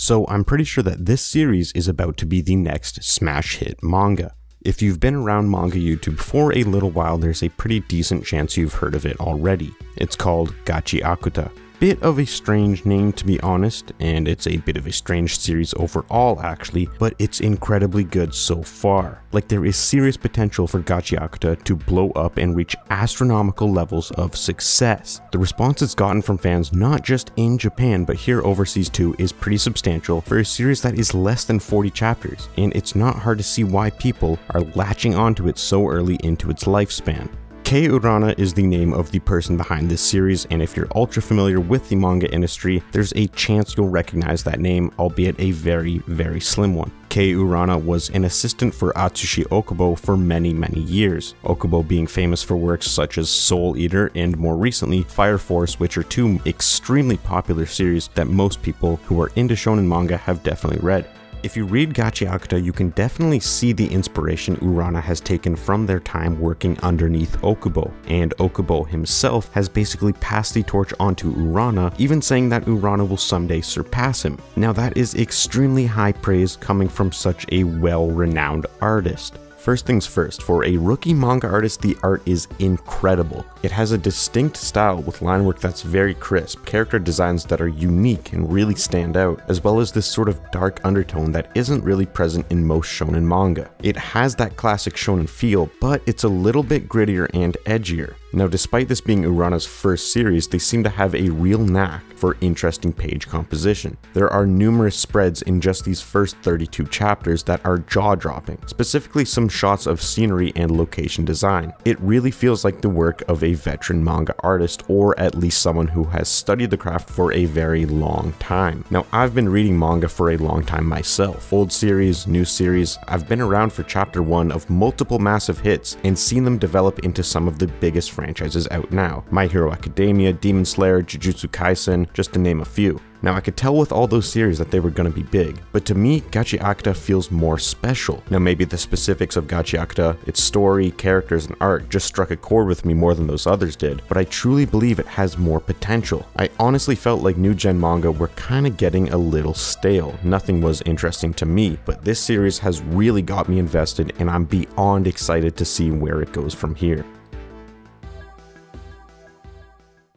So I'm pretty sure that this series is about to be the next smash hit manga. If you've been around manga YouTube for a little while, there's a pretty decent chance you've heard of it already. It's called Gachi Akuta. Bit of a strange name, to be honest, and it's a bit of a strange series overall actually, but it's incredibly good so far. Like, there is serious potential for Gachi Akuta to blow up and reach astronomical levels of success. The response it's gotten from fans not just in Japan but here overseas too is pretty substantial for a series that is less than 40 chapters, and it's not hard to see why people are latching onto it so early into its lifespan. Kei Urana is the name of the person behind this series, and if you're ultra familiar with the manga industry, there's a chance you'll recognize that name, albeit a very, very slim one. Kei Urana was an assistant for Atsushi Okubo for many years, Okubo being famous for works such as Soul Eater and more recently Fire Force, which are two extremely popular series that most people who are into shonen manga have definitely read. If you read Gachi Akuta, you can definitely see the inspiration Urana has taken from their time working underneath Okubo, and Okubo himself has basically passed the torch onto Urana, even saying that Urana will someday surpass him. Now that is extremely high praise coming from such a well-renowned artist. First things first, for a rookie manga artist, the art is incredible. It has a distinct style with line work that's very crisp, character designs that are unique and really stand out, as well as this sort of dark undertone that isn't really present in most shonen manga. It has that classic shonen feel, but it's a little bit grittier and edgier. Now, despite this being Urana's first series, they seem to have a real knack for interesting page composition. There are numerous spreads in just these first 32 chapters that are jaw-dropping, specifically some shots of scenery and location design. It really feels like the work of a veteran manga artist, or at least someone who has studied the craft for a very long time. Now, I've been reading manga for a long time myself. Old series, new series, I've been around for chapter 1 of multiple massive hits and seen them develop into some of the biggest franchises out now. My Hero Academia, Demon Slayer, Jujutsu Kaisen, just to name a few. Now, I could tell with all those series that they were going to be big, but to me, Gachi Akuta feels more special. Now, maybe the specifics of Gachi Akuta, its story, characters, and art just struck a chord with me more than those others did, but I truly believe it has more potential. I honestly felt like new gen manga were kind of getting a little stale. Nothing was interesting to me, but this series has really got me invested, and I'm beyond excited to see where it goes from here.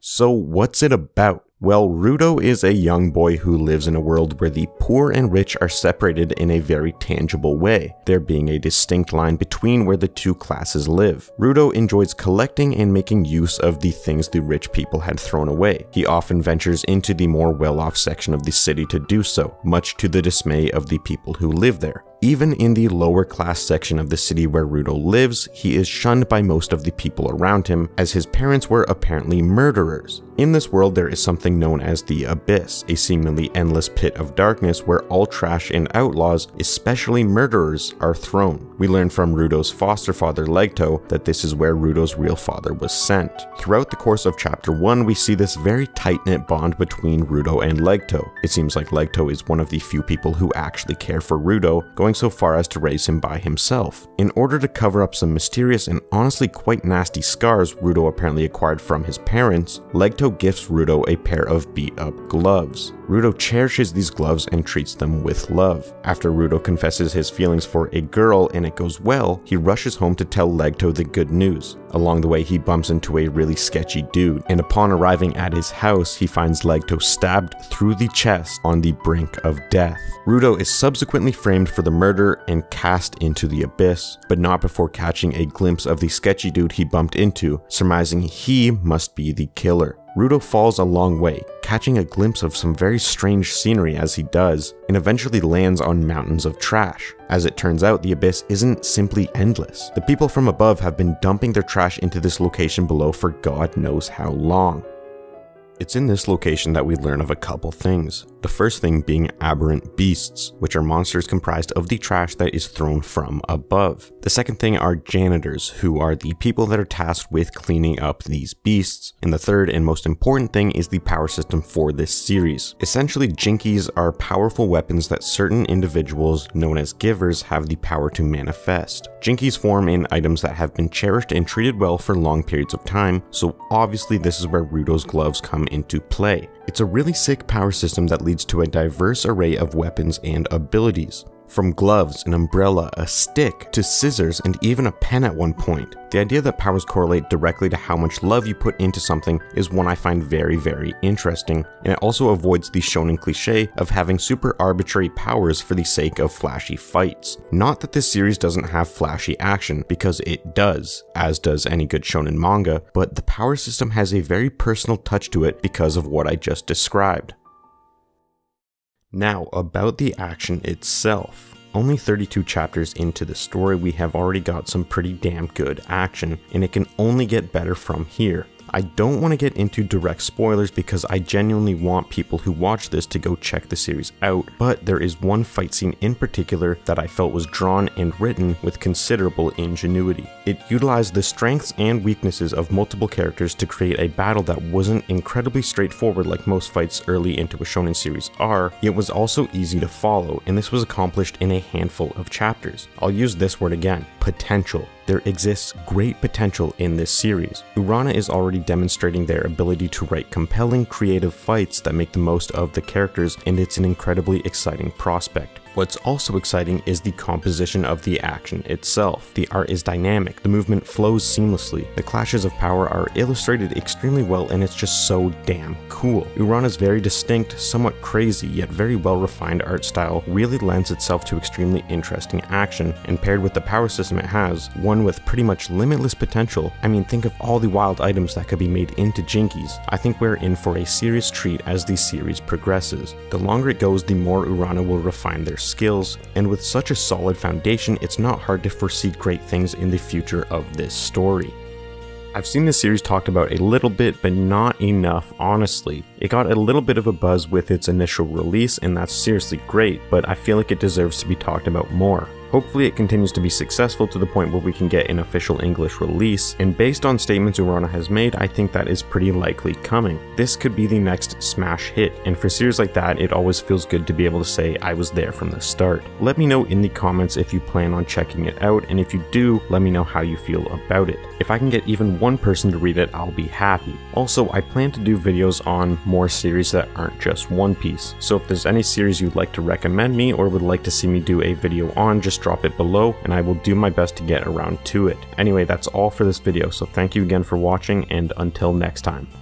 So what's it about? Well, Rudo is a young boy who lives in a world where the poor and rich are separated in a very tangible way, there being a distinct line between where the two classes live. Rudo enjoys collecting and making use of the things the rich people had thrown away. He often ventures into the more well-off section of the city to do so, much to the dismay of the people who live there. Even in the lower class section of the city where Rudo lives, he is shunned by most of the people around him, as his parents were apparently murderers. In this world, there is something known as the Abyss, a seemingly endless pit of darkness where all trash and outlaws, especially murderers, are thrown. We learn from Rudo's foster father Legto that this is where Rudo's real father was sent. Throughout the course of chapter 1, we see this very tight-knit bond between Rudo and Legto. It seems like Legto is one of the few people who actually care for Rudo, going so far as to raise him by himself. In order to cover up some mysterious and honestly quite nasty scars Rudo apparently acquired from his parents, Legto gifts Rudo a pair of beat-up gloves. Rudo cherishes these gloves and treats them with love. After Rudo confesses his feelings for a girl and it goes well, he rushes home to tell Legto the good news. Along the way, he bumps into a really sketchy dude, and upon arriving at his house, he finds Legto stabbed through the chest on the brink of death. Rudo is subsequently framed for the murder and cast into the abyss, but not before catching a glimpse of the sketchy dude he bumped into, surmising he must be the killer. Rudo falls a long way, catching a glimpse of some very strange scenery as he does, and eventually lands on mountains of trash. As it turns out, the abyss isn't simply endless. The people from above have been dumping their trash into this location below for God knows how long. It's in this location that we learn of a couple things. The first thing being aberrant beasts, which are monsters comprised of the trash that is thrown from above. The second thing are janitors, who are the people that are tasked with cleaning up these beasts. And the third and most important thing is the power system for this series. Essentially, Jinkies are powerful weapons that certain individuals, known as givers, have the power to manifest. Jinkies form in items that have been cherished and treated well for long periods of time, so obviously this is where Rudo's gloves come into play. It's a really sick power system that leads leads to a diverse array of weapons and abilities. From gloves, an umbrella, a stick, to scissors, and even a pen at one point. The idea that powers correlate directly to how much love you put into something is one I find very, very interesting, and it also avoids the shonen cliche of having super arbitrary powers for the sake of flashy fights. Not that this series doesn't have flashy action, because it does, as does any good shonen manga, but the power system has a very personal touch to it because of what I just described. Now, about the action itself. Only 32 chapters into the story, we have already got some pretty damn good action, and it can only get better from here. I don't want to get into direct spoilers because I genuinely want people who watch this to go check the series out, but there is one fight scene in particular that I felt was drawn and written with considerable ingenuity. It utilized the strengths and weaknesses of multiple characters to create a battle that wasn't incredibly straightforward like most fights early into a shonen series are, yet was also easy to follow, and this was accomplished in a handful of chapters. I'll use this word again, potential. There exists great potential in this series. Urana is already demonstrating their ability to write compelling, creative fights that make the most of the characters, and it's an incredibly exciting prospect. What's also exciting is the composition of the action itself. The art is dynamic, the movement flows seamlessly, the clashes of power are illustrated extremely well, and it's just so damn cool. Urana's very distinct, somewhat crazy, yet very well refined art style really lends itself to extremely interesting action, and paired with the power system it has, one with pretty much limitless potential. I mean, think of all the wild items that could be made into Jinkies. I think we're in for a serious treat as the series progresses. The longer it goes, the more Urana will refine their skills, and with such a solid foundation, it's not hard to foresee great things in the future of this story. I've seen this series talked about a little bit, but not enough, honestly. It got a little bit of a buzz with its initial release, and that's seriously great, but I feel like it deserves to be talked about more. Hopefully it continues to be successful to the point where we can get an official English release, and based on statements Urana has made, I think that is pretty likely coming. This could be the next smash hit, and for series like that, it always feels good to be able to say I was there from the start. Let me know in the comments if you plan on checking it out, and if you do, let me know how you feel about it. If I can get even one person to read it, I'll be happy. Also, I plan to do videos on more series that aren't just One Piece, so if there's any series you'd like to recommend me or would like to see me do a video on, just drop it below and I will do my best to get around to it. Anyway, that's all for this video, so thank you again for watching, and until next time.